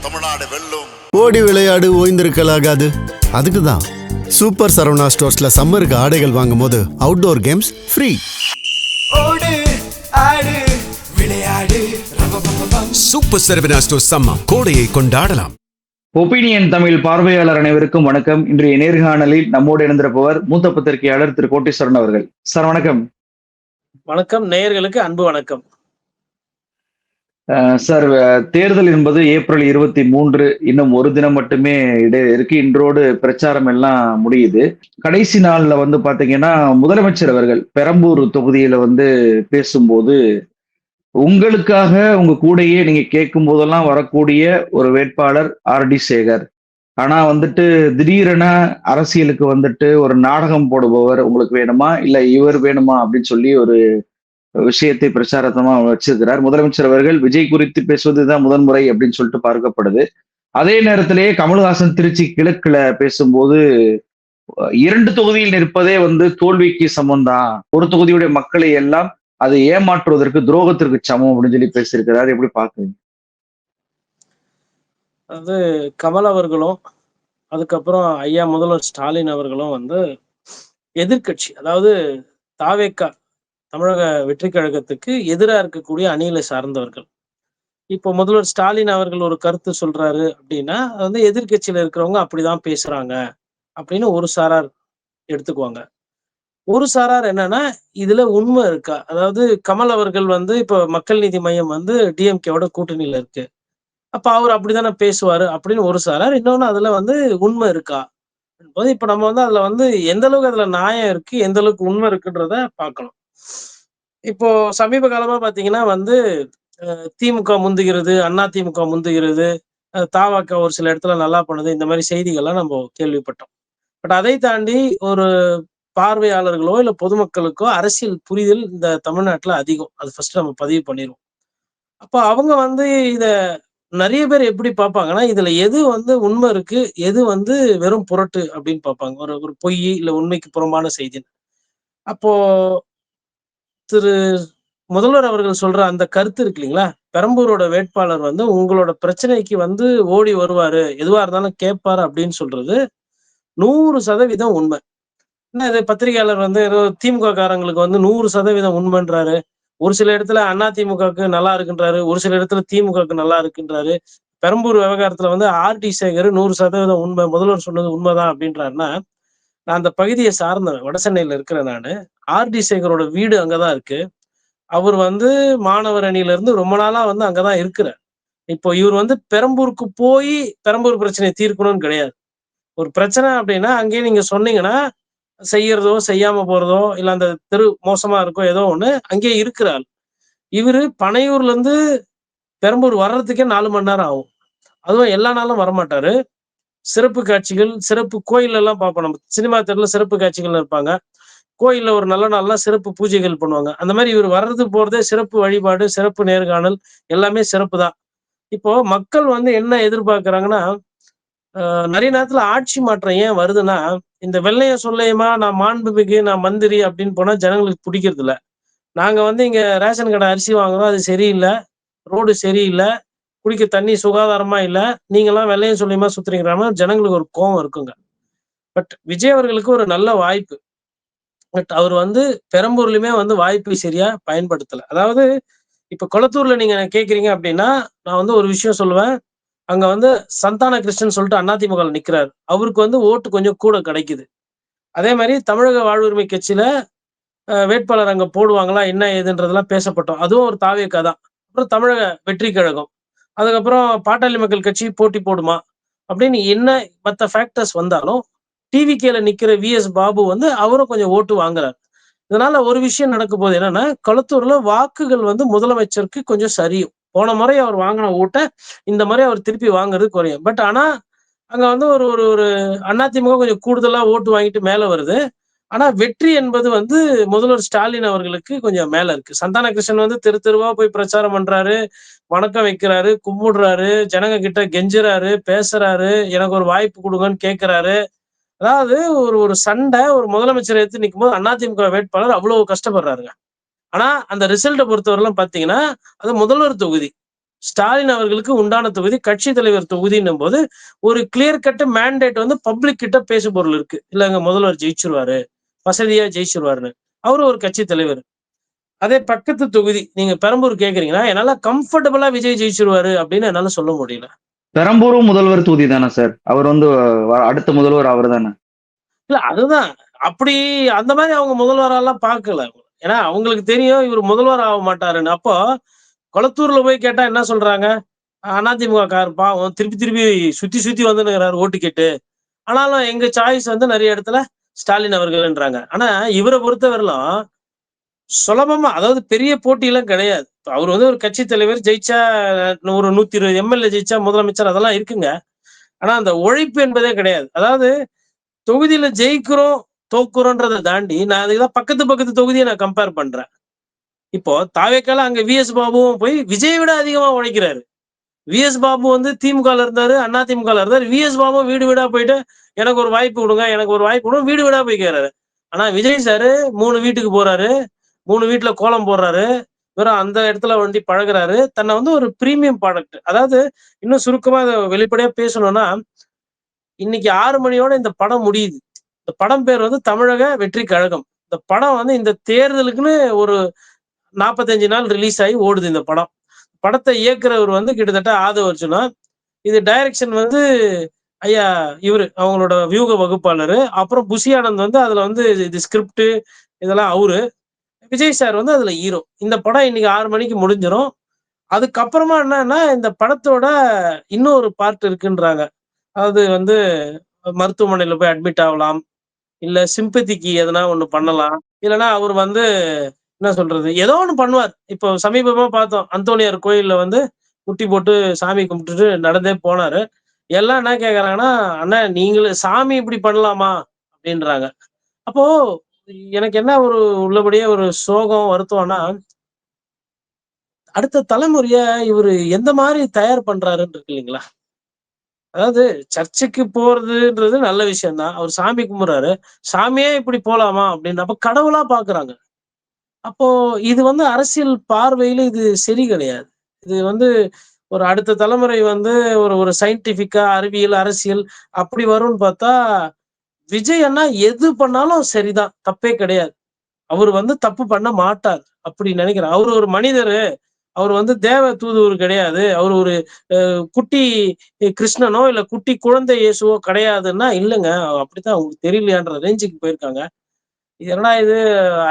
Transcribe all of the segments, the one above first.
தமிழ்நாடு வெல்லும். ஓடி விளையாடு ஓய்ந்திருக்கலாகாது. அதுக்கு தான் சூப்பர் சரவணா ஸ்டோர்ஸ்ல சம்மருக்கு ஆடைகள் வாங்கும் போது அவுட்டோர் கேம்ஸ் ஃப்ரீ. ஓடு ஆடு விளையாடு சூப்பர் சரவணா ஸ்டோர்ஸ் சம்மர் கோடையை கொண்டாடலாம். ஒப்பீனியன் தமிழ் பார்வையாளர் அனைவருக்கும் வணக்கம். இன்றைய நேர்காணலில் நம்மோடு இணைந்திருப்பவர் மூத்த பத்திரிகையாளர் திரு கோட்டீஸ்வரன் அவர்கள். சார் வணக்கம். வணக்கம். நேயர்களுக்கு அன்பு வணக்கம். சார், தேர்தல் என்பது ஏப்ரல் 23, இன்னும் ஒரு தினம் மட்டுமே இருக்கு. இன்றோடு பிரச்சாரம் எல்லாம் முடியுது. கடைசி நாள்ல பாத்தீங்கன்னா முதலமைச்சர் அவர்கள் பெரம்பூர் தொகுதியில பேசும்போது, உங்களுக்காக உங்க கூடயே நீங்க கேட்கும் போதெல்லாம் வரக்கூடிய ஒரு வேட்பாளர் ஆர்.டி. சேகர். ஆனா திடீரென அரசியலுக்கு ஒரு நாடகம் போடுபவர் உங்களுக்கு வேணுமா இல்ல இவர் வேணுமா அப்படின்னு சொல்லி ஒரு விஷயத்தை பிரச்சாரத்தமா வச்சிருக்கிறார். முதலமைச்சர் அவர்கள் விஜய் குறித்து பேசுவதுதான் முதன்முறை அப்படின்னு சொல்லிட்டு பார்க்கப்படுது. அதே நேரத்திலேயே கமல்ஹாசன் திருச்சி கிழக்குல பேசும்போது 2 தொகுதியில் நிற்பதே தோல்விக்கு சமம்தான், ஒரு தொகுதியுடைய மக்களை எல்லாம் அது ஏமாற்றுவதற்கு துரோகத்திற்கு சமம் அப்படின்னு சொல்லி பேசியிருக்கிறார். எப்படி பாக்குறீங்க? அது கமல் அவர்களும் அதுக்கப்புறம் ஐயா முதல்வர் ஸ்டாலின் அவர்களும் எதிர்கட்சி, அதாவது தாவேக்கா தமிழக வெற்றி கழகத்துக்கு எதிராக இருக்கக்கூடிய அணியில சார்ந்தவர்கள். இப்போ முதல்வர் ஸ்டாலின் அவர்கள் ஒரு கருத்து சொல்றாரு அப்படின்னா எதிர்கட்சியில இருக்கிறவங்க அப்படிதான் பேசுறாங்க அப்படின்னு ஒரு சாரார் எடுத்துக்குவாங்க. ஒரு சாரார் என்னன்னா, இதுல உண்மை இருக்கா, அதாவது கமல் அவர்கள் இப்ப மக்கள் நீதி மையம் டிஎம்கேவோட கூட்டணியில இருக்கு, அப்ப அவர் அப்படித்தானே பேசுவாரு அப்படின்னு ஒரு சாரார். இன்னொன்னு அதுல உண்மை இருக்கா போது இப்ப நம்ம அதுல எந்த அளவுக்கு அதுல நியாயம் இருக்கு, எந்த அளவுக்கு உண்மை இருக்குன்றத பார்க்கணும். இப்போ சமீப காலமா பாத்தீங்கன்னா திமுக முந்துகிறது, அண்ணா திமுக முந்துகிறது, தாவாக்கா ஒரு சில இடத்துல நல்லா பண்ணுது, இந்த மாதிரி செய்திகள்லாம் நம்ம கேள்விப்பட்டோம். பட் அதை தாண்டி ஒரு பார்வையாளர்களோ இல்ல பொதுமக்களுக்கோ அரசியல் புரிதல் இந்த தமிழ்நாட்டுல அதிகம். அது ஃபர்ஸ்ட் நம்ம பதிவு பண்ணிடுவோம். அப்ப அவங்க இத நிறைய பேர் எப்படி பார்ப்பாங்கன்னா, இதுல எது உண்மை இருக்கு, எது வெறும் புரட்டு அப்படின்னு பார்ப்பாங்க. ஒரு ஒரு பொய் இல்ல உண்மைக்கு புறம்பான செய்தி. அப்போ திரு முதல்வர் அவர்கள் சொல்ற அந்த கருத்து இருக்கு இல்லைங்களா, பெரம்பூரோட வேட்பாளர் உங்களோட பிரச்சனைக்கு ஓடி வருவாரு, எதுவா இருந்தாலும் கேட்பாரு அப்படின்னு சொல்றது 100% உண்மை. என்ன இது பத்திரிகையாளர் ஏதோ திமுக காரங்களுக்கு 100% உண்மைன்றாரு, ஒரு சில இடத்துல அண்ணா திமுகவுக்கு நல்லா இருக்குன்றாரு, ஒரு சில இடத்துல திமுகவுக்கு நல்லா இருக்குன்றாரு. பெரம்பூர் விவகாரத்துல ஆர்.டி. சேகர் 100% உண்மை, முதல்வர் சொன்னது உண்மைதான் அப்படின்றாருன்னா, நான் அந்த பகுதியை சார்ந்தவன், வட சென்னையில இருக்கிறேன் நானு. ஆர்.டி. சேகரோட வீடு அங்கதான் இருக்கு. அவர் மாணவர் அணியில இருந்து ரொம்ப நாளா அங்கதான் இருக்கிறார். இப்போ இவர் பெரம்பூருக்கு போய் பெரம்பூர் பிரச்சனையை தீர்க்கணும்னு கிடையாது. ஒரு பிரச்சனை அப்படின்னா அங்கேயே நீங்க சொன்னீங்கன்னா செய்யறதோ செய்யாம போறதோ இல்ல அந்த தெரு மோசமா இருக்கோ ஏதோ ஒண்ணு அங்கேயே இருக்கிறார். இவரு பனையூர்ல இருந்து பெரம்பூர் வர்றதுக்கே 4 மணி நேரம் ஆகும். அதுவும் எல்லா நாளும் வரமாட்டாரு. சிறப்பு காட்சிகள், சிறப்பு கோயில் எல்லாம் பார்ப்போம். நம்ம சினிமா தேட்டர்ல சிறப்பு காட்சிகள் இருப்பாங்க, கோயில்ல ஒரு நல்ல நாள்ல சிறப்பு பூஜைகள் பண்ணுவாங்க. அந்த மாதிரி இவர் வர்றது போறதே சிறப்பு வழிபாடு, சிறப்பு நேர்காணல், எல்லாமே சிறப்பு தான். இப்போ மக்கள் என்ன எதிர்பார்க்கிறாங்கன்னா, நிறைய நேரத்துல ஆட்சி மாற்றம் ஏன் வருதுன்னா, இந்த வெள்ளையும் சொல்லையுமா நான் மாண்புமிகு, நான் மந்திரி அப்படின்னு போனா ஜனங்களுக்கு பிடிக்கிறது இல்ல. நாங்க இங்க ரேஷன் கடை அரிசி வாங்குறோம், அது சரியில்லை, ரோடு சரியில்லை, குடிக்க தண்ணி சுகாதாரமா இல்ல, நீங்கெல்லாம் வெள்ளையும் சொல்லியுமா சுத்துறீங்கன்னா ஜனங்களுக்கு ஒரு கோபம் இருக்குங்க. பட் விஜய் அவர்களுக்கு ஒரு நல்ல வாய்ப்பு. பட் அவர் பெரம்பூர்லயுமே வாய்ப்பை சரியா பயன்படுத்தல. அதாவது இப்ப கொளத்தூர்ல நீங்க கேக்குறீங்க அப்படின்னா, நான் ஒரு விஷயம் சொல்லுவேன். அங்க சந்தான கிருஷ்ணன் சொல்லிட்டு அதிமுக நிக்கிறாரு. அவருக்கு ஓட்டு கொஞ்சம் கூட கிடைக்குது. அதே மாதிரி தமிழக வாழ்வுரிமை கட்சியில வேட்பாளர் அங்க போடுவாங்களா என்ன ஏதுன்றதெல்லாம் பேசப்பட்டோம். அதுவும் ஒரு தாவேக்கா தான். அப்புறம் தமிழக வெற்றி கழகம், அதுக்கப்புறம் பாட்டாளி மக்கள் கட்சி போட்டி போடுமா அப்படின்னு என்ன மத்த ஃபேக்டர்ஸ் வந்தாலும் டிவிகேல நிக்கிற வி.எஸ். பாபு அவரும் கொஞ்சம் ஓட்டு வாங்குறாரு. இதனால ஒரு விஷயம் நடக்க போகுது என்னன்னா, கொளத்தூர்ல வாக்குகள் முதலமைச்சருக்கு கொஞ்சம் சரியும். போன முறை அவர் வாங்கின ஓட்ட இந்த முறை அவர் திருப்பி வாங்குறது குறையும். பட் ஆனா அங்க ஒரு ஒரு ஒரு அதிமுக கொஞ்சம் கூடுதலா ஓட்டு வாங்கிட்டு மேல வருது. ஆனா வெற்றி என்பது முதல்வர் ஸ்டாலின் அவர்களுக்கு கொஞ்சம் மேல இருக்கு. சந்தான கிருஷ்ணன் தெரு தெருவா போய் பிரச்சாரம் பண்றாரு, வணக்கம் வைக்கிறாரு, கும்பிடுறாரு, ஜனங்க கிட்ட கெஞ்சுறாரு, பேசுறாரு, எனக்கு ஒரு வாய்ப்பு கொடுங்கன்னு கேட்கிறாரு. அதாவது ஒரு ஒரு சண்டை ஒரு முதலமைச்சரை எடுத்து நிக்கும்போது அதிமுக வேட்பாளர் அவ்வளவு கஷ்டப்படுறாருங்க. ஆனா அந்த ரிசல்ட்டை பொறுத்தவரைலாம் பாத்தீங்கன்னா அது முதல்வர் தொகுதி. ஸ்டாலின் அவர்களுக்கு உண்டான தொகுதி கட்சி தலைவர் தொகுதின்னும் போது ஒரு கிளியர் கட் மேண்டேட் வந்து பப்ளிக் கிட்ட பேசு பொருள் இருக்கு. இல்லங்க முதல்வர் ஜெயிச்சிருவாரு, வசதியா ஜெயிச்சிருவாருன்னு. அவரு ஒரு கட்சி தலைவர். அதே பக்கத்து தொகுதி நீங்க பெரம்பூர் கேக்குறீங்கன்னா, என்னால கம்ஃபர்டபுளா விஜய் ஜெயிச்சிருவாரு அப்படின்னு என்னால சொல்ல முடியல. பெரம்பூரும் முதல்வர் தொகுதி தானே சார்? அவர் வந்து அடுத்த முதல்வர் அவர் தானே? இல்ல அதுதான். அப்படி அந்த மாதிரி அவங்க முதல்வரெல்லாம் பார்க்கல. ஏன்னா அவங்களுக்கு தெரியும் இவர் முதல்வர் ஆக மாட்டாருன்னு. அப்போ கொளத்தூர்ல போய் கேட்டா என்ன சொல்றாங்க? அதிமுக கார் பாவம் திருப்பி திருப்பி சுத்தி சுத்தி வந்துன்னுருக்கிறாரு ஓட்டு கேட்டு. ஆனாலும் எங்க சாய்ஸ் வந்து நெறைய இடத்துல ஸ்டாலின் அவர்கள்ன்றாங்க. ஆனா இவர பொறுத்தவரையிலும் சுலபமா அதாவது பெரிய போட்டியெல்லாம் கிடையாது. அவர் வந்து ஒரு கட்சி தலைவர் ஜெயிச்சா ஒரு 120 எம்எல்ஏ ஜெயிச்சா முதலமைச்சர் அதெல்லாம் இருக்குங்க. ஆனா அந்த உழைப்பு என்பதே கிடையாது. அதாவது தொகுதியில ஜெயிக்கிறோம், தோக்குறோம்ன்றத தாண்டி நான் அதுக்குதான் பக்கத்து பக்கத்து தொகுதிய நான் கம்பேர் பண்றேன். இப்போ தாவேக்கால அங்க விஎஸ் பாபுவும் போய் விஜயை விட அதிகமா உழைக்கிறாரு. விஎஸ் பாபு வந்து திமுகல இருந்தாரு, அதிமுகல இருந்தாரு. விஎஸ் பாபு வீடு வீடா போயிட்டு எனக்கு ஒரு வாய்ப்பு குடுங்க, எனக்கு ஒரு வாய்ப்பு குடுங்க வீடு வீடா போய் கேக்குறாரு. ஆனா விஜய் சாரு 3 வீட்டுக்கு போறாரு. 3 வீட்ல கோலம் போடுறாரு. வெறும் அந்த இடத்துல வந்து பழகுறாரு. தன்னை வந்து ஒரு பிரீமியம் ப்ராடக்ட். அதாவது இன்னும் சுருக்கமா அத வெளிப்படையா பேசணும்னா, இன்னைக்கு 6 மணியோட இந்த படம் முடியுது. இந்த படம் பேர் வந்து தமிழக வெற்றி கழகம். இந்த படம் வந்து இந்த தேர்தலுக்குன்னு ஒரு 45 நாள் ரிலீஸ் ஆகி ஓடுது இந்த படம். படத்தை இயக்குறவர் வந்து கிட்டத்தட்ட ஆதவ அர்ஜுனா. இது டைரக்ஷன் வந்து ஐயா இவரு அவங்களோட வியூக வகுப்பாளரு. அப்புறம் புஷி ஆனந்த் வந்து அதுல வந்து இது ஸ்கிரிப்ட் இதெல்லாம் அவரு. விஜய் சார் வந்து அதுல ஹீரோ. இந்த படம் இன்னைக்கு 6 மணிக்கு முடிஞ்சிரும். அதுக்கப்புறமா என்னன்னா, இந்த படத்தோட இன்னொரு பார்ட் இருக்குன்றாங்க. அதாவது வந்து மருத்துவமனையில போய் அட்மிட் ஆகலாம். இல்ல சிம்பதிக்கு எதனா ஒண்ணு பண்ணலாம். இல்லன்னா அவரு வந்து என்ன சொல்றது? ஏதோ ஒண்ணு பண்ணுவார். இப்போ சமீபமா பார்த்தோம். அந்தோணியார் கோயில்ல வந்து குட்டி போட்டு சாமி கும்பிட்டுட்டு நடந்தே போனாரு. எல்லாம் என்ன கேட்கறாங்கன்னா, "அண்ணா நீங்களே சாமி இப்படி பண்ணலாமா?" அப்படின்றாங்க. அப்போ எனக்கு என்ன ஒரு உள்ளபடியே ஒரு சோகம், வருத்தம்னா, அடுத்த தலைமுறைய இவரு எந்த மாரி தயார் பண்றாருன்னு இருக்கு இல்லைங்களா? அதாவது சர்ச்சுக்கு போறதுன்றது நல்ல விஷயம் தான். அவர் சாமி கும்பிடுறாரு. சாமியே இப்படி போலாமா? அப்படின்னு அப்ப கடவுளா பார்க்குறாங்க. அப்போ இது வந்து அரசியல் பார்வையில இது சரி கிடையாது. இது வந்து ஒரு அடுத்த தலைமுறை வந்து ஒரு ஒரு சயின்டிஃபிக்கா அறிவியல், அரசியல் அப்படி வரும்ன்னு பார்த்தா, விஜய் அண்ணா எது பண்ணாலும் சரிதான். தப்பே கிடையாது. அவரு வந்து தப்பு பண்ண மாட்டார். அப்படி நினைக்கிறேன். அவரு ஒரு மனிதரு. அவரு வந்து தேவ தூதுவர் கிடையாது. அவரு ஒரு குட்டி கிருஷ்ணனோ, இல்ல குட்டி குழந்தை இயேசுவோ கிடையாதுன்னா, இல்லங்க. அப்படித்தான் அவங்களுக்கு தெரியலையான்ற ரேஞ்சுக்கு போயிருக்காங்க. இது என்னடா இது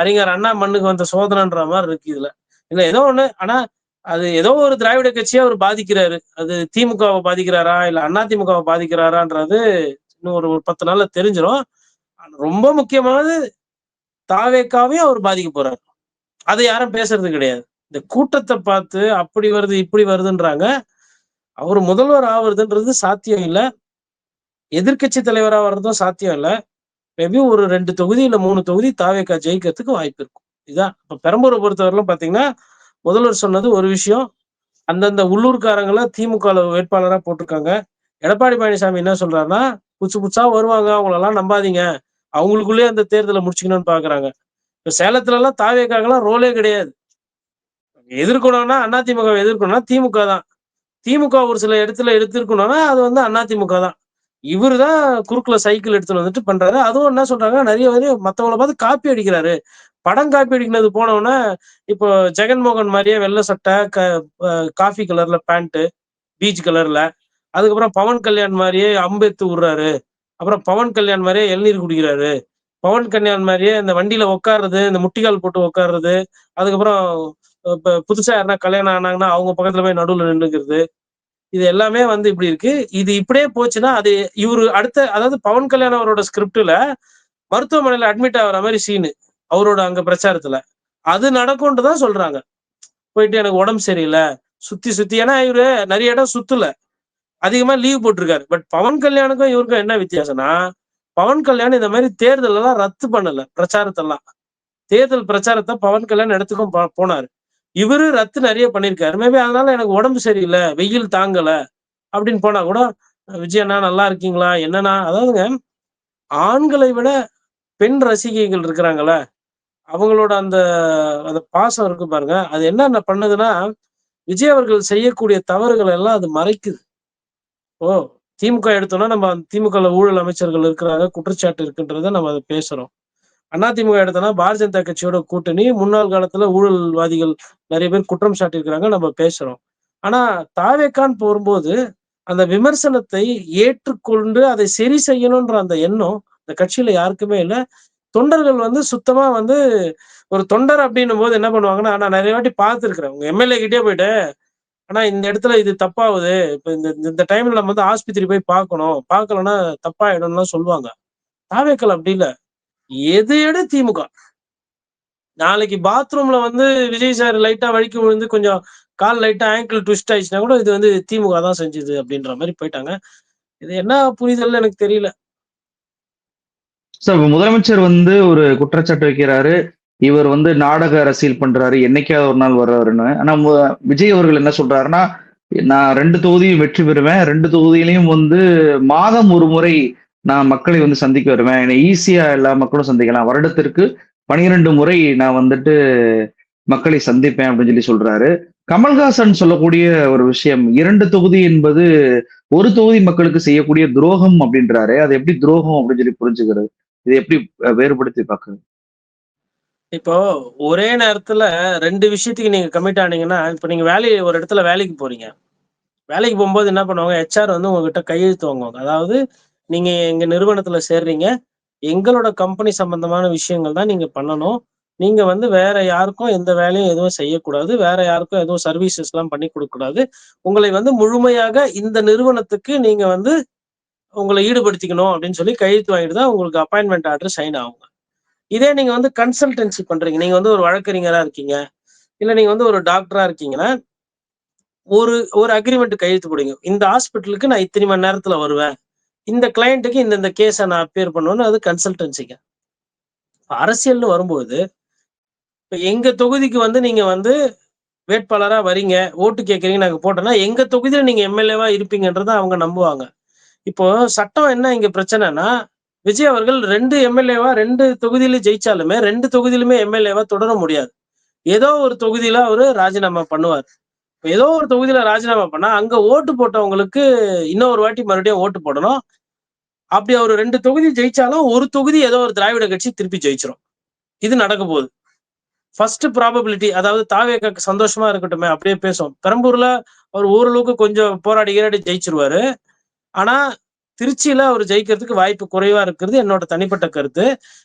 அறிஞர் அண்ணா மண்ணுக்கு வந்த சோதனைன்ற மாரி இருக்கு இதுல. இல்ல ஏதோ ஒண்ணு. ஆனா, அது ஏதோ ஒரு திராவிட கட்சிய அவரு பாதிக்கிறாரு. அது திமுகவ பாதிக்கிறாரா? இல்ல அதிமுகவ பாதிக்கிறாரான்றது இன்னும் ஒரு ஒரு 10 நாள்ல தெரிஞ்சிரும். ரொம்ப முக்கியமானது தாவேக்காவையும் அவர் பாதிக்க போறாரு. அத யாரும் பேசுறது கிடையாது. இந்த கூட்டத்த பார்த்து அப்படி வருது, இப்படி வருதுன்றாங்க. அவரு முதல்வர் ஆவறதுன்றது சாத்தியம் இல்ல. எதிர்க்கட்சி தலைவரா வர்றதும் சாத்தியம் இல்ல. மேபி ஒரு 2 தொகுதி இல்ல 3 தொகுதி தாவேக்கா ஜெயிக்கிறதுக்கு வாய்ப்பு இருக்கும். இதான். இப்ப பெரம்பூர பொறுத்தவரையிலும் பார்த்தீங்கன்னா, முதல்வர் சொன்னது ஒரு விஷயம். அந்தந்த உள்ளூர்க்காரங்கள திமுகல வேட்பாளரா போட்டிருக்காங்க. எடப்பாடி பழனிசாமி என்ன சொல்றாருன்னா, புதுசு புதுசா வருவாங்க. அவங்களலாம் நம்பாதீங்க. அவங்களுக்குள்ளயே அந்த தேர்தல முடிச்சுக்கணும்னு பார்க்குறாங்க. இப்ப சேலத்துலலாம் தாவேக்காக்கெல்லாம் ரோலே கிடையாது. எதிர்க்கணும்னா அதிமுகவ எதிர்க்கணும்னா திமுக தான். திமுக ஒரு சில இடத்துல எடுத்திருக்கணும்னா, அது வந்து அதிமுக தான். இவரு தான் குறுக்குல சைக்கிள் எடுத்துட்டு வந்துட்டு பண்றாரு. அதுவும் என்ன சொல்றாங்க, நெறைய பேரு மத்தவங்கள பார்த்து காப்பி அடிக்கிறாரு. படம் காப்பி அடிக்கிறது போனோனே, இப்போ ஜெகன்மோகன் மாரியே வெள்ள சட்டை, அ காஃபி கலர்ல பேண்ட், பீச் கலர்ல. அதுக்கப்புறம் பவன் கல்யாண் மாரியே அம்பு எடுத்து விடுறாரு. அப்புறம் பவன் கல்யாண் மாரியே இளநீர் குடிக்கிறாரு. பவன் கல்யாண் மாரியே இந்த வண்டியில உட்கார்றது, இந்த முட்டிக்கால் போட்டு உட்கார்றது. அதுக்கப்புறம் இப்ப புதுசா யாருனா கல்யாணம் ஆனாங்கன்னா, அவங்க பக்கத்துல போய் நடுவுல நின்னுக்கிறது. இது எல்லாமே வந்து இப்படி இருக்கு. இது இப்படியே போச்சுன்னா, அது இவரு அடுத்த அதாவது பவன் கல்யாண் அவரோட ஸ்கிரிப்ட்ல மருத்துவமனையில அட்மிட் ஆகுற மாரி சீனு. அவரோட அங்க பிரச்சாரத்துல. அது நடக்கும்ன்ட்டு தான் சொல்றாங்க. போயிட்டு எனக்கு உடம்பு சரியில்ல. சுத்தி சுத்தி ஏன்னா இவரு நெறைய இடம் சுத்தல. அதிகமா லீவ் போட்டுருக்காரு. பட் பவன் கல்யாணுக்கும் இவருக்கும் என்ன வித்தியாசம்னா, பவன் கல்யாண் இந்த மாரி தேர்தல் எல்லாம் ரத்து பண்ணல. பிரச்சாரத்தெல்லாம். தேர்தல் பிரச்சாரத்த பவன் கல்யாண் இடத்துக்கும் போனாரு. இவரு ரத்து நெறைய பண்ணியிருக்காரு. மேபி அதனால எனக்கு உடம்பு சரியில்ல, வெயில் தாங்கல அப்படின்னு போனா கூட, "விஜய் அண்ணா நல்லா இருக்கீங்களா? என்னண்ணா?" அதாவதுங்க ஆண்களை விட பெண் ரசிகைகள் இருக்கிறாங்கல்ல, அவங்களோட அந்த அந்த பாசம் இருக்கு பாருங்க. அது என்னென்ன பண்ணுதுன்னா, விஜய் அவர்கள் செய்யக்கூடிய தவறுகள் எல்லாம் அது மறைக்குது. ஓ! திமுக எடுத்தோம்னா நம்ம திமுகல ஊழல் அமைச்சர்கள் இருக்கிறாங்க, குற்றச்சாட்டு இருக்குன்றத நம்ம அத பேசுறோம். அதிமுக எடுத்தோம்னா பாரதிய ஜனதா கட்சியோட கூட்டணி, முன்னாள் காலத்துல ஊழல்வாதிகள் நெறைய பேர் குற்றம் சாட்டியிருக்கிறாங்க, நம்ம பேசுறோம். ஆனா தாவேக்கான்னு போகும்போது, அந்த விமர்சனத்தை ஏற்றுக்கொண்டு அதை சரி செய்யணுன்ற அந்த எண்ணம் இந்த கட்சியில யாருக்குமே இல்ல. தொண்டர்கள் வந்து சுத்தமா வந்து ஒரு தொண்டர் அப்டின்னும்போது என்ன பண்ணுவாங்கன்னா, நான் நெறைய வாட்டி பார்த்துருக்கிறேன். உங்க எம்எல்ஏ கிட்டயே போயிட்டு, "அண்ணா இந்த இடத்துல இது தப்பாவுது. இப்ப இந்த இந்த டைம்ல நம்ம வந்து ஆஸ்பத்திரி போய் பார்க்கணும். பார்க்கலன்னா தப்பாயிடும்லாம்" சொல்லுவாங்க. தாவேக்கால அப்டி இல்ல. எது எடு திமுக. நாளைக்கு பாத்ரூம்ல வந்து விஜய் சார் லைட்டா வழுக்கி விழுந்து கொஞ்சம் கால் லைட்டா ஆங்கிள் ட்விஸ்ட் ஆயிடுச்சுன்னா கூட இது வந்து திமுக தான் செஞ்சது அப்டின்ற மாரி போயிட்டாங்க. இது என்ன புரிதல்னு எனக்கு தெரியல. சார் முதலமைச்சர் வந்து ஒரு குற்றச்சாட்டு வைக்கிறாரு. இவர் வந்து நாடக அரசியல் பண்றாரு. என்னைக்காவது ஒரு நாள் வருவாருன்னு. ஆனா விஜய் அவர்கள் என்ன சொல்றாருன்னா, நான் 2 தொகுதியும் வெற்றி பெறுவேன். 2 தொகுதியிலயும் வந்து மாதம் ஒரு முறை நான் மக்களை வந்து சந்திக்க வருவேன். என்னை ஈஸியா எல்லா மக்களும் சந்திக்கலாம். வருடத்திற்கு 12 முறை நான் வந்துட்டு மக்களை சந்திப்பேன் அப்படின்னு சொல்றாரு. கமல்ஹாசன் சொல்லக்கூடிய ஒரு விஷயம் 2 தொகுதி என்பது ஒரு தொகுதி மக்களுக்கு செய்யக்கூடிய துரோகம் அப்படின்றாரு. அது எப்படி துரோகம் அப்படின்னு புரிஞ்சுக்கிறது? இதை எப்படி வேறுபடுத்தி பார்க்குறது? இப்போ ஒரே நேரத்துல 2 விஷயத்துக்கு நீங்க கமிட் ஆனீங்கன்னா, இப்ப நீங்க ஒரு இடத்துல வேலைக்கு போறீங்க. வேலைக்கு போம்போது என்ன பண்ணுவாங்க, ஹெச்ஆர் வந்து உங்ககிட்ட கையெழுத்து வாங்குவாங்க. அதாவது நீங்க எங்க நிறுவனத்துல சேர்றீங்க. எங்களோட கம்பெனி சம்பந்தமான விஷயங்கள் தான் நீங்க பண்ணணும். நீங்க வந்து வேற யாருக்கும் எந்த வேலையும் எதுவும் செய்யக்கூடாது. வேற யாருக்கும் எதுவும் சர்வீசஸ்லாம் பண்ணி குடுக்கக்கூடாது. உங்களை வந்து முழுமையாக இந்த நிறுவனத்துக்கு நீங்க வந்து உங்கள ஈடுபடுத்திக்கணும் அப்படின்னு சொல்லி கையெழுத்து வாங்கிட்டு தான் உங்களுக்கு அப்பாயின்ட்மென்ட் ஆர்டர் சைன் ஆகுங்க. இதே நீங்க வந்து கன்சல்டன்சி பண்றீங்க. நீங்க வந்து ஒரு வழக்கறிஞரா இருக்கீங்க. இல்ல நீங்க வந்து ஒரு டாக்டரா இருக்கீங்கன்னா, ஒரு ஒரு அக்ரீமெண்ட் கையெழுத்து போடுவீங்க. இந்த ஹாஸ்பிட்டலுக்கு நான் இத்தனை மணி நேரத்துல வருவேன். இந்த கிளையன்ட்க்கு இந்த கேஸ நான் அப்பியர் பண்ணுவேன்னு அது கன்சல்டன்சிங்க. அரசியல்னு வரும்போது, இப்ப எங்க தொகுதிக்கு வந்து நீங்க வந்து வேட்பாளரா வரீங்க, ஓட்டு கேட்கிறீங்க நாங்க போட்டோம்னா, எங்க தொகுதியில நீங்க எம்எல்ஏவா இருப்பீங்கன்றத அவங்க நம்புவாங்க. இப்போ சட்டம் என்ன இங்க பிரச்சனைன்னா, விஜய் அவர்கள் 2 எம்எல்ஏவா 2 தொகுதியில ஜெயிச்சாலுமே 2 தொகுதியிலுமே எம்எல்ஏவா தொடர முடியாது. ஏதோ ஒரு தொகுதியில அவரு ராஜினாமா பண்ணுவார். ஏதோ ஒரு தொகுதியில ராஜினாமா பண்ணா, அங்க ஓட்டு போட்டவங்களுக்கு இன்னொரு வாட்டி மறுபடியும் ஓட்டு போடணும். அப்படி அவரு 2 தொகுதி ஜெயிச்சாலும், ஒரு தொகுதி ஏதோ ஒரு திராவிட கட்சி திருப்பி ஜெயிச்சுரும். இது நடக்க போகுது. ஃபர்ஸ்ட் ப்ராபபிலிட்டி அதாவது தாவேகாக்கு சந்தோஷமா இருக்கட்டுமே, அப்படியே பேசுவோம். பெரம்பூர்ல அவர் ஓரளவுக்கு கொஞ்சம் போராடி கீராடி ஜெயிச்சுருவாரு. ஆனா, திருச்சியில அவரு ஜெயிக்கிறதுக்கு வாய்ப்பு குறைவா இருக்கிறது என்னோட தனிப்பட்ட கருத்து.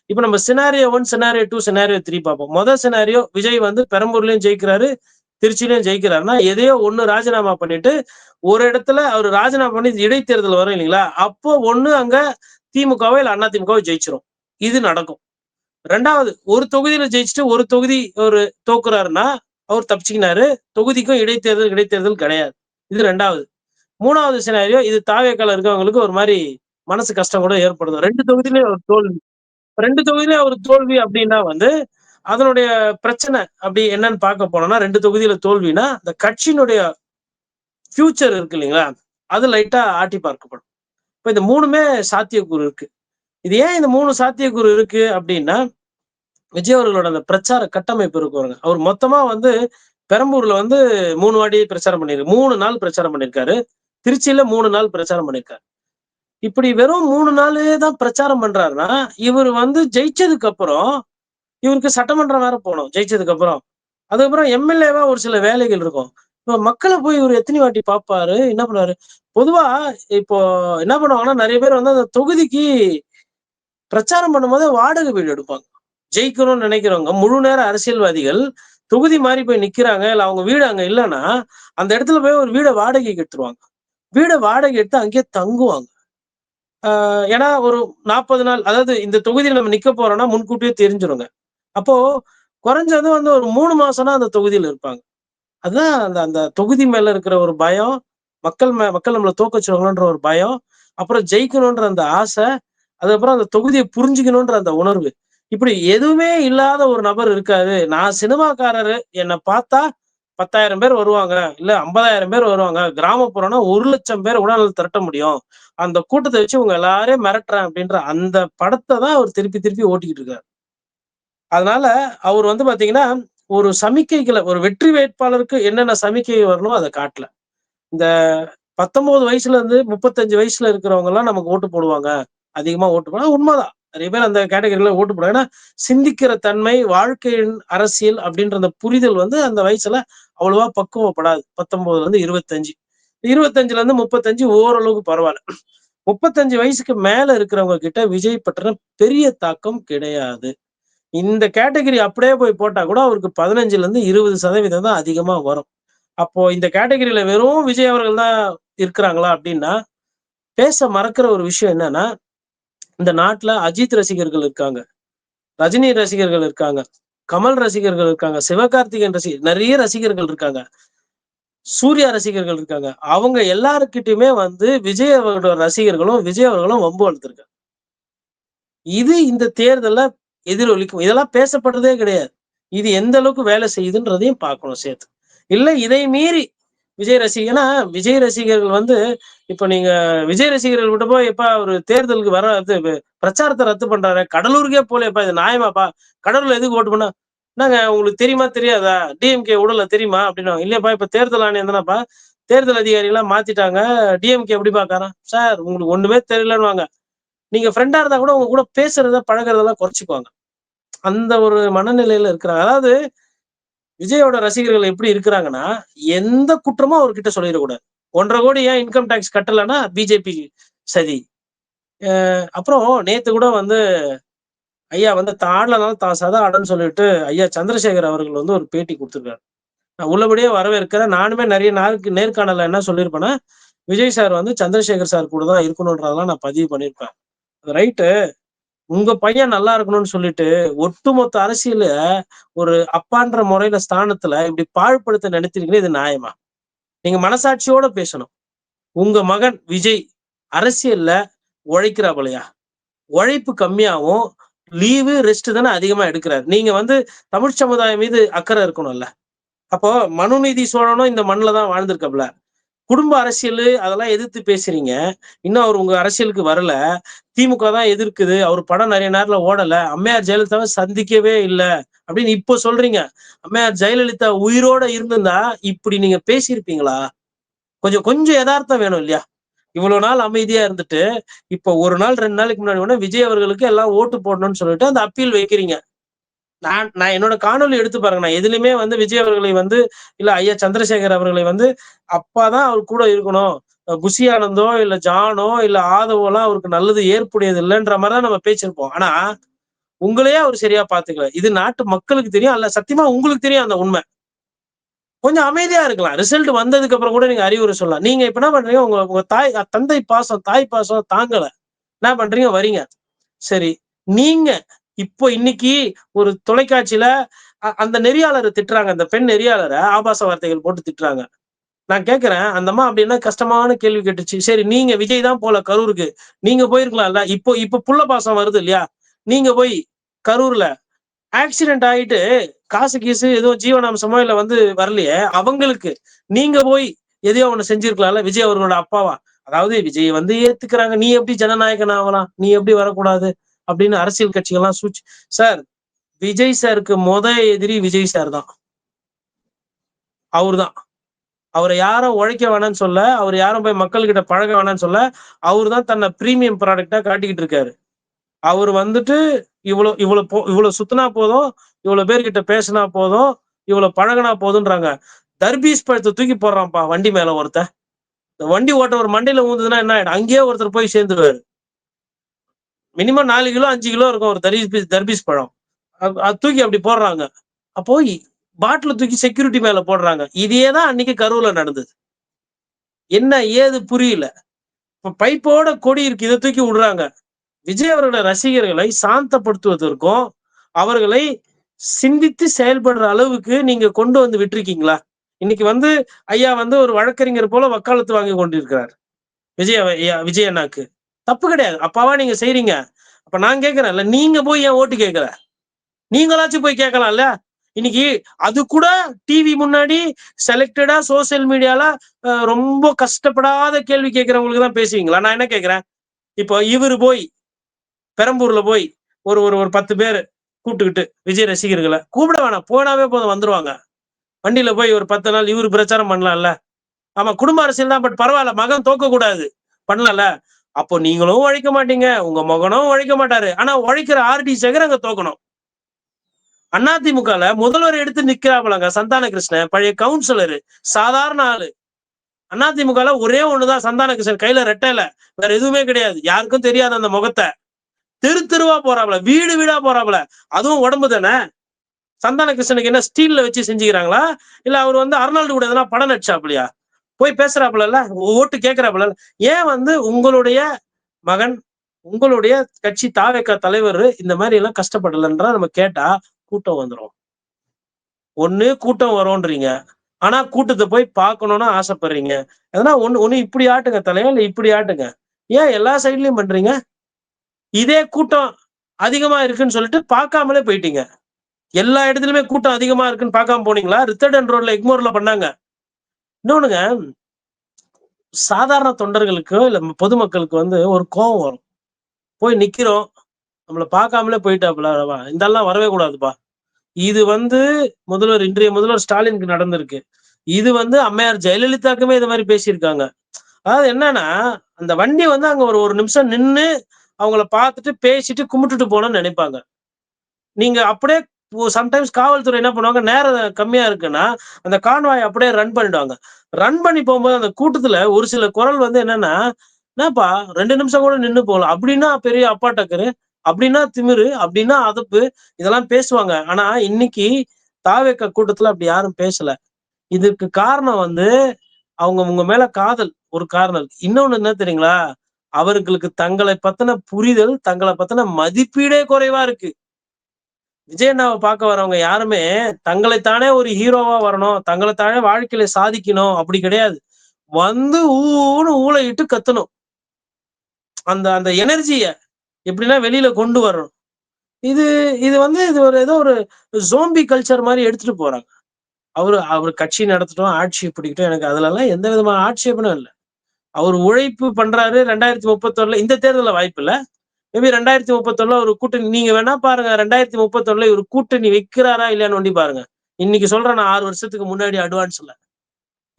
இப்ப நம்ம சினாரியோ 1, சினாரியோ 2, சினாரியோ 3 பார்ப்போம். சினாரியோ விஜய் வந்து பெரம்பூர்லயும் ஜெயிக்கிறாரு, திருச்சியிலயும் ஜெயிக்கிறாருன்னா, எதையோ ஒண்ணு ராஜினாமா பண்ணிட்டு, ஒரு இடத்துல அவரு ராஜினாமா பண்ணி இடைத்தேர்தல் வரும் இல்லைங்களா? அப்போ ஒண்ணு அங்க திமுகவோ இல்ல அதிமுகவோ ஜெயிச்சுரும். இது நடக்கும். 2வது ஒரு தொகுதியில ஜெயிச்சுட்டு, ஒரு தொகுதி அவரு தோக்குறாருன்னா, அவர் தப்பிச்சுக்கினாரு. தொகுதிக்கும் இடைத்தேர்தல் கிடையாது. இது 2வது. 3வது சினாரியோ இது தாவேக்கால இருக்கவங்களுக்கு ஒரு மாரி மனசு கஷ்டம் கூட ஏற்படுத்தும். 2 தொகுதியிலயும் அவர் தோல்வி. 2 தொகுதியிலயும் அவர் தோல்வி அப்டின்னா வந்து, அதனுடைய பிரச்சனை அப்டி என்னன்னு பார்க்க போனோம்னா, 2 தொகுதியில தோல்வினா, அந்த கட்சியினுடைய ஃபியூச்சர் இருக்கு இல்லைங்களா? அது லைட்டா ஆட்டி பார்க்கப்படும். இப்ப இந்த 3மே சாத்தியக்கூறு இருக்கு. இது ஏன் இந்த 3 சாத்தியக்கூறு இருக்கு அப்டின்னா, விஜய் அவர்களோட அந்த பிரச்சார கட்டமைப்பு இருக்கு பாருங்க. அவர் மொத்தமா வந்து பெரம்பூர்ல வந்து 3 வாட்டி பிரச்சாரம் பண்ணிருக்கு. 3 நாள் பிரச்சாரம் பண்ணியிருக்காரு. திருச்சியில 3 நாள் பிரச்சாரம் பண்ணியிருக்காரு. இப்படி வெறும் 3 நாளே தான் பிரச்சாரம் பண்றாருன்னா, இவரு வந்து ஜெயிச்சதுக்கு அப்புறம், இவருக்கு சட்டமன்றம் வேற போணும், ஜெயிச்சதுக்கு அப்புறம். அதுக்கப்புறம் எம்எல்ஏவா ஒரு சில வேலைகள் இருக்கும். இப்ப மக்கள போய் இவரு எத்தன வாட்டி பார்ப்பாரு? என்ன பண்ணுவாரு? பொதுவா இப்போ என்ன பண்ணுவாங்கன்னா, நெறைய பேர் வந்து அந்த தொகுதிக்கு பிரச்சாரம் பண்ணும்போதே வாடகை வீடு எடுப்பாங்க. ஜெயிக்கணும்னு நினைக்கிறவங்க, முழு நேர அரசியல்வாதிகள் தொகுதி மாறி போய் நிக்கிறாங்க, இல்ல அவங்க வீடு அங்க இல்லன்னா, அந்த இடத்துல போய் ஒரு வீட வாடகைக்கு எடுத்துருவாங்க. வீட வாடகை எடுத்து அங்கேயே தங்குவாங்க. ஏன்னா ஒரு 40 நாள் அதாவது இந்த தொகுதியில நம்ம நிக்க போறோம்னா முன்கூட்டியே தெரிஞ்சிருங்க. அப்போ குறைஞ்சது வந்து ஒரு 3 மாசம்னா அந்த தொகுதியில இருப்பாங்க. அதான் அந்த அந்த தொகுதி மேல இருக்கிற ஒரு பயம், மக்கள் நம்மள தோற்கடிச்சுருவாங்களோன்ற ஒரு பயம், அப்புறம் ஜெயிக்கணுன்ற அந்த ஆசை, அதுக்கப்புறம் அந்த தொகுதிய புரிஞ்சுக்கணுன்ற அந்த உணர்வு. இப்படி எதுவுமே இல்லாத ஒரு நபர் இருக்காரு. நான் சினிமாக்காரரு, என்ன பார்த்தா 10,000 பேர் வருவாங்க. இல்ல 50,000 பேர் வருவாங்க. கிராமப்புறம்னா 1,00,000 பேர கூட என்னால திரட்ட முடியும். அந்த கூட்டத்த வச்சு உங்க எல்லாரையும் மிரட்டுறேன் அப்படின்ற அந்த படத்த தான் அவர் திருப்பி திருப்பி ஓட்டிக்கிட்டு இருக்காரு. அதனால அவர் வந்து பார்த்தீங்கன்னா, ஒரு சமிக்கைகளை, ஒரு வெற்றி வேட்பாளருக்கு என்னென்ன சமிக்கை வரணும் அதை காட்டல. இந்த 19 வயசுல இருந்து 35 வயசுல இருக்கிறவங்க எல்லாம் நமக்கு ஓட்டு போடுவாங்க, அதிகமா ஓட்டு போடுவாங்க. உண்மைதான். நிறைய பேர் அந்த கேட்டகரியில ஓட்டு போடுவாங்க. ஏன்னா சிந்திக்கிற தன்மை, வாழ்க்கையின் அரசியல் அப்படின்ற அந்த புரிதல் வந்து அந்த வயசுல அவ்வளவா பக்குவப்படாது. 19ல இருந்து 25, 25ல இருந்து 35 ஓரளவுக்கு பரவாயில்ல. 35 வயசுக்கு மேல இருக்கிறவங்க கிட்ட விஜய் பற்றின பெரிய தாக்கம் கிடையாது. இந்த கேட்டகரி அப்படியே போய் போட்டா கூட அவருக்கு 15ல இருந்து 20% தான் அதிகமா வரும். அப்போ இந்த கேட்டகரியில வெறும் விஜய் அவர்கள் தான் இருக்கிறாங்களா அப்படின்னா, பேச மறக்கிற ஒரு விஷயம் என்னன்னா, இந்த நாட்டுல அஜித் ரசிகர்கள் இருக்காங்க, ரஜினி ரசிகர்கள் இருக்காங்க, கமல் ரசிகர்கள் இருக்காங்க, சிவகார்த்திகேயன் நிறைய ரசிகர்கள் இருக்காங்க, சூர்யா ரசிகர்கள் இருக்காங்க. அவங்க எல்லாருக்கிட்டயுமே வந்து விஜய் அவர்களோட ரசிகர்களும், விஜய் அவர்களும் வம்பு வளர்த்திருக்காங்க. இது இந்த தேர்தல்ல எதிரொலிக்கும். இதெல்லாம் பேசப்படுறதே கிடையாது. இது எந்த அளவுக்கு வேலை செய்யுதுன்றதையும் பார்க்கணும் சேர்த்து. இல்ல இதை மீறி விஜய் ஏன்னா விஜய் ரசிகர்கள் வந்து இப்ப நீங்க விஜய் ரசிகர்கள் கிட்ட போய் எப்பா ஒரு தேர்தலுக்கு வர பிரச்சாரத்தை ரத்து பண்றாரு, கடலூருக்கே போலையப்பா, இது நியாயமாப்பா, கடலூர்ல எதுக்கு ஓட்டு பண்ணா, என்னங்க உங்களுக்கு தெரியுமா தெரியாதா, டிஎம்கே உடல தெரியுமா அப்படின்னா, இல்லையாப்பா இப்ப தேர்தல் ஆணையம் தானப்பா, தேர்தல் அதிகாரி எல்லாம் மாத்திட்டாங்க, டிஎம்கே எப்படி பாக்காரன் சார், உங்களுக்கு ஒண்ணுமே தெரியலன்னு. நீங்க ஃப்ரெண்டா இருந்தா கூட உங்க கூட பேசுறத பழகுறதெல்லாம் குறைச்சுக்குவாங்க. அந்த ஒரு மனநிலையில இருக்கிறாங்க. அதாவது விஜயோட ரசிகர்கள் எப்படி இருக்கிறாங்கன்னா, எந்த குற்றமும் அவர்கிட்ட சொல்லிடக்கூடாது. 1.5 கோடி ஏன் இன்கம் டாக்ஸ் கட்டலன்னா பிஜேபி சதி. அப்புறம் நேத்து கூட வந்து ஐயா வந்து தாண்டலனாலும் தான் சதா ஆடன்னு சொல்லிட்டு ஐயா சந்திரசேகர் அவர்கள் வந்து ஒரு பேட்டி குடுத்திருக்காரு. நான் உள்ளபடியே வரவேற்கிறேன். நானுமே நிறைய நாளுக்கு நேர்காணல்ல என்ன சொல்லியிருப்பேன்னா, விஜய் சார் வந்து சந்திரசேகர் சார் கூட தான் இருக்கணும்ன்றதெல்லாம் நான் பதிவு பண்ணியிருப்பேன். ரைட்டு. உங்க பையன் நல்லா இருக்கணும்னு சொல்லிட்டு, ஒட்டுமொத்த அரசியல ஒரு அப்பான்ற முறையில ஸ்தானத்துல இப்படி பாழ்படுத்த நினைத்தீர்களே, இது நியாயமா? நீங்க மனசாட்சியோட பேசணும். உங்க மகன் விஜய் அரசியல்ல உழைக்கிறாப்பலையா? உழைப்பு கம்மியாவும், லீவு, ரெஸ்ட் தானே அதிகமா எடுக்கிறாரு. நீங்க வந்து தமிழ் சமுதாயம் மீது அக்கறை இருக்கணும்ல. அப்போ மனுநீதி சோழனும் இந்த மண்ணுல தான் வாழ்ந்திருக்காப்ல. குடும்ப அரசியலு அதெல்லாம் எதிர்த்து பேசுறீங்க. இன்னும் அவர் உங்க அரசியலுக்கு வரல. திமுக தான் எதிர்க்குது. அவர் படம் நிறைய நேரத்துல ஓடல. அம்மையார் ஜெயலலிதாவை சந்திக்கவே இல்ல அப்படின்னு இப்போ சொல்றீங்க. அம்மையார் ஜெயலலிதா உயிரோட இருந்திருந்தா இப்படி நீங்க பேசியிருப்பீங்களா? கொஞ்சம் கொஞ்சம் எதார்த்தம் வேணும் இல்லையா? இவ்வளவு நாள் அமைதியா இருந்துட்டு, இப்போ 1 நாள் 2 நாளைக்கு முன்னாடி வேணா விஜய் அவர்களுக்கு எல்லாம் ஓட்டு போடணும்னு சொல்லிட்டு அந்த அப்பீல் வைக்கிறீங்க. நான் நான் என்னோட காணொளி எடுத்து பாருங்க. நான் எதுலயுமே வந்து விஜய் அவர்களை வந்து இல்ல ஐயா சந்திரசேகர் அவர்களை வந்து அப்பாதான் அவர் கூட இருக்கணும். புஷி ஆனந்தோ, இல்ல ஜானோ, இல்ல ஆதவோலாம் அவருக்கு நல்லது ஏற்புடையது இல்லைன்ற மாதிரி தான் நம்ம பேசியிருப்போம். ஆனா உங்களையே அவர் சரியா பாத்துக்கல. இது நாட்டு மக்களுக்கு தெரியும். அல்ல சத்தியமா உங்களுக்கு தெரியும் அந்த உண்மை. கொஞ்சம் அமைதியா இருக்கலாம். ரிசல்ட் வந்ததுக்கு அப்புறம் கூட நீங்க அறிவுரை சொல்லலாம். நீங்க இப்ப என்ன பண்றீங்க? உங்க உங்க தந்தை பாசம், தாய் பாசம் தாங்கல. என்ன பண்றீங்க? வரீங்க. சரி. நீங்க இப்போ இன்னைக்கு ஒரு தொலைக்காட்சியில அந்த நெறியாளர திட்டுறாங்க. அந்த பெண் நெறியாளர ஆபாச வார்த்தைகள் போட்டு திட்டுறாங்க. நான் கேட்கிறேன், அந்த அம்மா அப்படி என்ன கஷ்டமான கேள்வி கேட்டுச்சு. சரி நீங்க விஜய் தான் போல கரூருக்கு. நீங்க போயிருக்கலாம்ல. இப்போ இப்போ புள்ள பாசம் வருது இல்லையா? நீங்க போய் கரூர்ல ஆக்சிடென்ட் ஆயிட்டு காசு கீசு ஏதோ ஜீவனாம்சமோ இல்ல வந்து வரலையே, அவங்களுக்கு நீங்க போய் எதையோ ஒண்ணு செஞ்சிருக்கலாம்ல விஜய் அவர்களோட அப்பாவா? அதாவது விஜய் வந்து ஏத்துக்கிறாங்க. நீ எப்படி ஜனநாயகன் ஆகலாம்? நீ எப்படி வரக்கூடாது? அப்படின்னு அரசியல் கட்சிகள்லாம் சார், விஜய் சாருக்கு எதிரி விஜய் சார் தான். அவர்தான். அவரை யாரும் உழைக்க வேணாம்னு சொல்ல, அவர் யாரும் போய் மக்கள் கிட்ட பழக வேணாம்னு சொல்ல, அவர்தான் தன்னை பிரீமியம் ப்ராடக்ட்டா காட்டிக்கிட்டு இருக்காரு. அவர் வந்துட்டு இவ்வளவு சுத்தினா போதும், இவ்வளவு பேர்கிட்ட பேசினா போதும், இவ்வளவு பழகுனா போதுன்றாங்க. தர்பீஸ் பழத்தை தூக்கி போடுறான்ப்பா வண்டி மேல ஒருத்தன். இந்த வண்டி ஓட்ட ஒரு மண்டையில ஊந்துதுன்னா என்ன ஆயிடும்? அங்கேயே ஒருத்தர் போய் சேர்ந்துருவாரு. மினிமம் 4 கிலோ 5 கிலோ இருக்கும் ஒரு தர்பீஸ் பழம். அது தூக்கி அப்படி போடுறாங்க. அப்போ பாட்டில தூக்கி செக்யூரிட்டி மேல போடுறாங்க. இதே தான் அன்னைக்கு கரூர்ல நடந்தது. என்ன ஏது புரியல. இப்ப பைப்போட கொடி இருக்கு. இதை தூக்கி விடுறாங்க. விஜய் அவர்களோட ரசிகர்களை சாந்தப்படுத்துவதற்கும் அவர்களை சிந்தித்து செயல்படுற அளவுக்கு நீங்க கொண்டு வந்து விட்டுருக்கீங்களா? இன்னைக்கு வந்து ஐயா வந்து ஒரு வழக்கறிஞர் போல வக்காலத்து வாங்கி கொண்டிருக்கிறார் விஜய் அண்ணாக்கு. தப்பு கிடையாது. அப்பாவா நீங்க செய்றீங்க. அப்ப நான் கேட்கிறேன்ல, நீங்க போய் ஏன் ஓட்டு கேட்கல? நீங்களாச்சும் போய் கேட்கலாம்ல. இன்னைக்கு அது கூட டிவி முன்னாடி செலக்டடா சோசியல் மீடியால ரொம்ப கஷ்டப்படாத கேள்வி கேட்கிறவங்களுக்கு தான் பேசுவீங்களா? நான் என்ன கேட்கிறேன், இப்போ இவரு போய் பெரம்பூர்ல போய் ஒரு ஒரு ஒரு 10 பேர் கூப்பிட்டுக்கிட்டு விஜய் ரசிகர்களை கூப்பிட வேணாம், போனாவே போதும் வந்துருவாங்க. வண்டியில போய் ஒரு 10 நாள் இவரு பிரச்சாரம் பண்ணலாம்ல. ஆமா, குடும்ப அரசியல் தான், பட் பரவாயில்ல, மகன் தோக்க கூடாது, பண்ணலாம்ல. அப்போ நீங்களும் உழைக்க மாட்டீங்க, உங்க மகனும் உழைக்க மாட்டாரு. ஆனா உழைக்கிற ஆர்டி சேகர் அங்க தோக்கணும். அதிமுகல முதல்வர் எடுத்து நிக்கிறாப்லங்க சந்தான கிருஷ்ணன், பழைய கவுன்சிலர், சாதாரண ஆளு. அதிமுகல ஒரே ஒண்ணுதான் சந்தான கிருஷ்ணன், கையில ரெட்டையில, வேற எதுவுமே கிடையாது. யாருக்கும் தெரியாது அந்த முகத்தை. தெரு தெருவா போறாப்ல, வீடு வீடா போறாப்ல. அதுவும் உடம்பு தானே. சந்தான கிருஷ்ணனுக்கு என்ன ஸ்டீல்ல வச்சு செஞ்சுக்கிறாங்களா, இல்ல அவர் வந்து அர்னால்டு கூட எதனா படம் நடிச்சாப்லையா? போய் பேசுறாப்புல, ஓட்டு கேட்கிறாப்புல. ஏன் வந்து உங்களுடைய மகன், உங்களுடைய கட்சி தாவேகா தலைவர் இந்த மாதிரி எல்லாம் கஷ்டப்படலன்றா நம்ம கேட்டா கூட்டம் வந்துரும். ஒண்ணு கூட்டம் வரும்ன்றீங்க, ஆனா கூட்டத்தை போய் பார்க்கணும்னு ஆசைப்படுறீங்க. எதனா ஒண்ணு இப்படி ஆட்டுங்க தலையா, இல்ல இப்படி ஆட்டுங்க. ஏன் எல்லா சைட்லயும் பண்றீங்க? இதே கூட்டம் அதிகமா இருக்குன்னு சொல்லிட்டு பார்க்காமலே போயிட்டீங்க. எல்லா இடத்துலயுமே கூட்டம் அதிகமா இருக்குன்னு பார்க்காம போனீங்களா? ரித்தர்ட் ரோட்ல எக்மோர்ல பண்ணாங்க. இன்னொன்னுங்க, சாதாரண தொண்டர்களுக்கு இல்ல பொதுமக்களுக்கு வந்து ஒரு கோபம் வரும். போய் நிக்கிறோம், நம்மள பார்க்காமலே போயிட்டாப்புல, இதெல்லாம் வரவே கூடாதுப்பா. இது வந்து இன்றைய முதல்வர் ஸ்டாலினுக்கு நடந்திருக்கு. இது வந்து அம்மையார் ஜெயலலிதாக்குமே இது மாதிரி பேசியிருக்காங்க. அதாவது என்னன்னா, அந்த வண்டி வந்து அங்க ஒரு ஒரு நிமிஷம் நின்னு அவங்கள பார்த்துட்டு பேசிட்டு கும்பிட்டுட்டு போகணும்னு நினைப்பாங்க. நீங்க அப்படியே சம்டைம்ஸ் காவல்துறை என்ன பண்ணுவாங்க, நேரம் கம்மியா இருக்குன்னா அந்த கான்வாய் அப்படியே ரன் பண்ணிடுவாங்க. ரன் பண்ணி போகும்போது அந்த கூட்டத்துல ஒரு சில குரல் வந்து என்னன்னா, என்னப்பா 2 நிமிஷம் கூட நின்னு போகலாம், அப்படின்னா பெரிய அப்பா டக்கரு, அப்படின்னா திமிரு, அப்படின்னா அதப்பு, இதெல்லாம் பேசுவாங்க. ஆனா இன்னைக்கு தாவேகா கூட்டத்துல அப்படி யாரும் பேசல. இதுக்கு காரணம் வந்து அவங்க உங்க மேல காதல் ஒரு காரணம். இன்னொன்னு என்ன தெரியுங்களா? அவர்களுக்கு தங்களை பத்தின புரிதல், தங்களை பத்தின மதிப்பீடே குறைவா இருக்கு. விஜய் அண்ணாவை பார்க்க வரவங்க யாருமே தங்களைத்தானே ஒரு ஹீரோவா வரணும், தங்களைத்தானே வாழ்க்கையில சாதிக்கணும் அப்படி கிடையாது. வந்து ஊன்னு ஊளையிட்டு கத்தணும். அந்த அந்த எனர்ஜிய எப்படின்னா வெளியில கொண்டு வரணும். இது இது வந்து இது ஒரு ஏதோ ஒரு ஜோம்பி கல்ச்சர் மாதிரி எடுத்துட்டு போறாங்க. அவரு கட்சி நடத்தட்டும், ஆட்சி பிடிக்கட்டும், எனக்கு அதுலலாம் எந்த விதமான ஆட்சேபனும் இல்ல. அவர் உழைப்பு பண்றாரு. 2031 இந்த தேர்தல்ல வாய்ப்பு இல்ல. மேபி 2031 ஒரு கூட்டணி நீங்க வேணா பாருங்க. 2031 இவரு கூட்டணி வைக்கிறாரா இல்லையான்னு ஒண்டி பாருங்க. இன்னைக்கு சொல்றேன் நான் 6 வருஷத்துக்கு முன்னாடி அட்வான்ஸ்ல.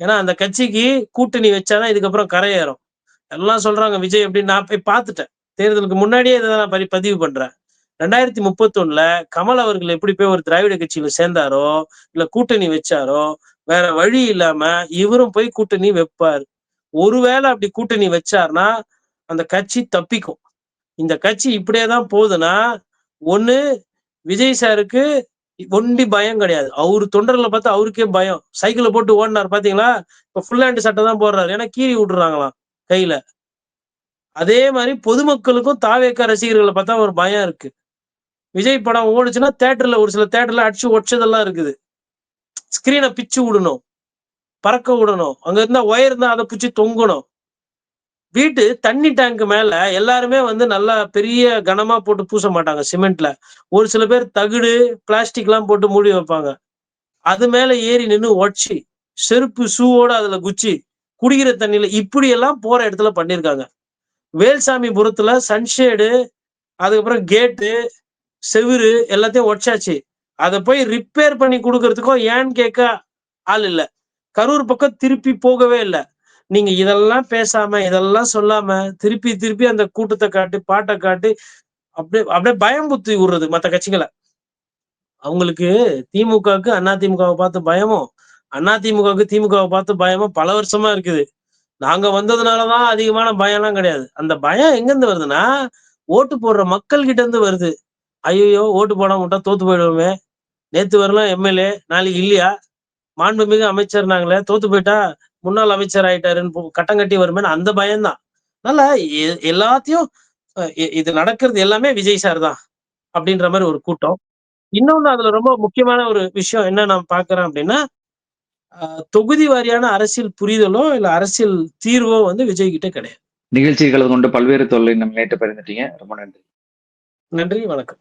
ஏன்னா அந்த கட்சிக்கு கூட்டணி வச்சாதான் இதுக்கப்புறம் கரையேறும். எல்லாம் சொல்றாங்க விஜய் அப்படின்னு, நான் போய் பார்த்துட்டேன். தேர்தலுக்கு முன்னாடியே இதை நான் பதிவு பண்றேன். 2031 கமல் அவர்கள் எப்படி போய் ஒரு திராவிட கட்சியில சேர்ந்தாரோ, இல்ல கூட்டணி வச்சாரோ, வேற வழி இல்லாம இவரும் போய் கூட்டணி வைப்பாரு. ஒருவேளை அப்படி கூட்டணி வச்சாருன்னா அந்த கட்சி தப்பிக்கும். இந்த கட்சி இப்படியேதான் போகுதுன்னா, ஒண்ணு விஜய் சாருக்கு ஒண்டி பயம் கிடையாது. அவரு தொண்டர்களை பார்த்து அவருக்கே பயம். சைக்கிளை போட்டு ஓடினார் பாத்தீங்களா? இப்ப ஃபுல் ஹேண்ட் சட்டை தான் போடுறாரு. ஏன்னா கீறி விட்டுறாங்களாம் கையில. அதே மாதிரி பொதுமக்களுக்கும் தாவேக்கா ரசிகர்களை பார்த்தா ஒரு பயம் இருக்கு. விஜய் படம் ஓடுச்சுன்னா தேட்டர்ல ஒரு சில தேட்டர்ல அடிச்சு ஒடிச்சதெல்லாம் இருக்குது. ஸ்கிரீனை பிச்சு விடணும், பறக்க விடணும். அங்க இருந்தா ஒயர் இருந்தா அதை பிச்சு தொங்கணும். வீட்டு தண்ணி டேங்க் மேல எல்லாருமே வந்து நல்லா பெரிய கனமா போட்டு பூச மாட்டாங்க சிமெண்ட்ல. ஒரு சில பேர் தகுடு, பிளாஸ்டிக் எல்லாம் போட்டு மூடி வைப்பாங்க. அது மேல ஏறி நின்னு ஒட்சி, செருப்பு ஷூவோட அதுல குச்சி, குடிக்கிற தண்ணியில இப்படி எல்லாம் போற இடத்துல பண்ணிருக்காங்க. வேல்சாமிபுரத்துல சன்ஷேடு, அதுக்கப்புறம் கேட்டு, செவுரு எல்லாத்தையும் ஒட்சாச்சு. அதை போய் ரிப்பேர் பண்ணி கொடுக்கறதுக்கோ ஏன்னு கேட்க ஆள் இல்ல. கரூர் பக்கம் திருப்பி போகவே இல்லை. நீங்க இதெல்லாம் பேசாம, இதெல்லாம் சொல்லாம, திருப்பி திருப்பி அந்த கூட்டத்தை காட்டி, பாட்டை காட்டி, அப்படியே அப்படியே பயம்புத்தி விடுறது மத்த கட்சிகளை. அவங்களுக்கு திமுகவுக்கு அதிமுகவை பார்த்து பயமும், அதிமுகவுக்கு திமுகவை பார்த்து பயமும் பல வருஷமா இருக்குது. நாங்க வந்ததுனாலதான் அதிகமான பயம் எல்லாம் கிடையாது. அந்த பயம் எங்க இருந்து வருதுன்னா, ஓட்டு போடுற மக்கள் கிட்ட இருந்து வருது. ஐயோ ஓட்டு போடாம விட்டா தோத்து போயிடுவோமே, நேத்து வரலாம் எம்எல்ஏ, நாளைக்கு இல்லையா, மாண்புமிகு அமைச்சர் நாங்களே, தோத்து போயிட்டா முன்னாள் அமைச்சர் ஆயிட்டாருன்னு கட்டம் கட்டி வருமேன்னு அந்த பயம்தான். அதனால எல்லாத்தையும் இது நடக்கிறது எல்லாமே விஜய் சார் தான் அப்படின்ற மாதிரி ஒரு கூட்டம். இன்னொன்னு அதுல ரொம்ப முக்கியமான ஒரு விஷயம் என்ன நான் பாக்குறேன் அப்படின்னா, தொகுதி வாரியான அரசியல் புரிதலோ இல்ல அரசியல் தீர்வோ வந்து விஜய் கிட்ட கிடையாது. நிகழ்ச்சிகள் கொண்டு பல்வேறு தொல்லை நம்ம நேற்று பகிர்ந்துட்டீங்க. ரொம்ப நன்றி. நன்றி, வணக்கம்.